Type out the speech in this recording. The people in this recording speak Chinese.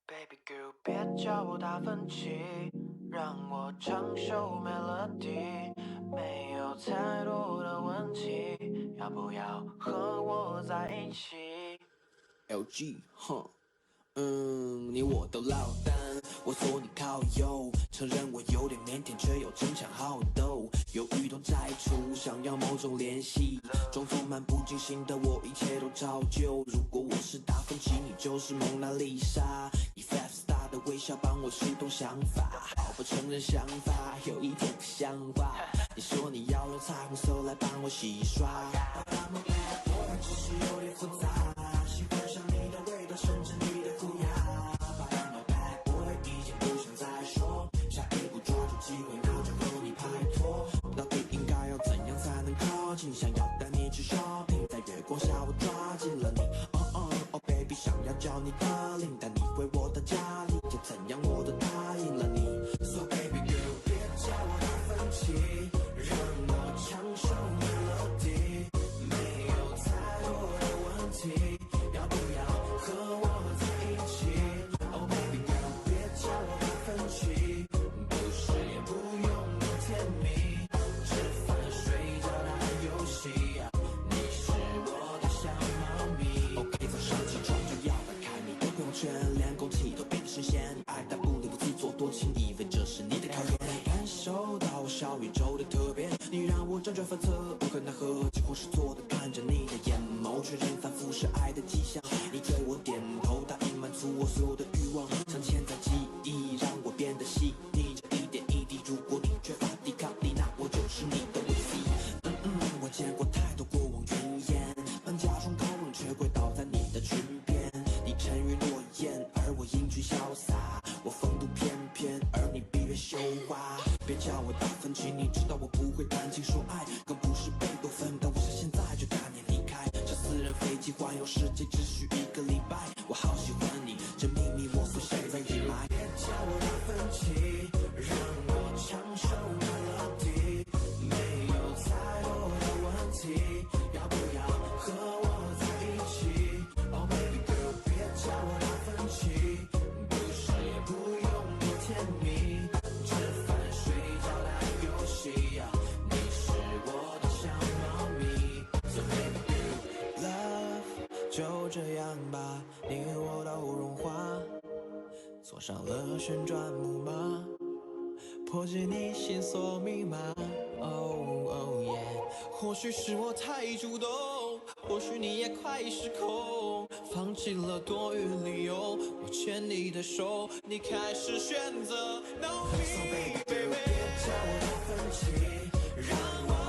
Baby girl，别叫我达芬奇，让我唱首 melody，没有太多的问题，要不要和我在一起 ？LG，你我都落单，我说你靠右，承认我有点腼腆，却又争强好斗，犹豫都摘除，想要某种联系，装作漫不经心的我，一切都照旧。如果我是达芬奇，你就是蒙娜丽莎，以 Five Star 的微笑帮我触动想法，不承认想法有一点不像话。你说你要用彩虹色来帮我洗刷，我只是有点复杂，喜欢上你的味道，甚至你的虎牙。想要带你去 shopping， 在月光下我抓紧了你。Oh baby， 想要叫你 darling， 带你回我的家里，就怎样我都答应了你。So baby girl， 别叫我达芬奇，让我唱首 melody， 没有太多的问题，要不要和我在一起 ？Oh baby girl， 别叫我达芬奇，不是也不用多甜蜜，吃饭睡觉打游戏，你是我的小猫咪。OK， 早上起床就要打开你的朋友圈，连空气都变得新鲜，爱答不理不自作多情，以为这是你的考验。感受到我小宇宙的特别，你让我辗转反侧，无可奈何，几乎是错的看着你的眼眸，确认反复是爱的迹象。你对我点头，答应满足我所有的欲望，镶嵌在记忆，让我变得细腻，这一点一滴。如果你缺乏抵抗力，那我就是你的 VC。我见过太多过往云烟，搬家双高冷却跪倒在你的裙边。你沉鱼落雁，而我英俊潇洒，我风度翩翩，而你闭月羞花。别叫我达芬奇，你知道我不会谈情说爱，更不是贝多芬，但我想现在就赶紧离开，乘私人飞机环游世界只需1个礼拜。我好喜欢你，这秘密我会现在隐瞒。别叫我达芬奇，让我唱首 melody， 没有太多的问题，要不要和我在一起 ？Oh baby girl， 别叫我达芬奇，不是也不用多甜蜜，吃饭睡觉打游戏，你是我的小猫咪。So baby girl，love 就这样吧，你我都融化，坐上了旋转木马，破解你心锁密码。Oh yeah， 或许是我太主动，或许你也快失控，放弃了多余理由，我牵你的手，你开始选择 No me baby， 别叫我达芬奇，让我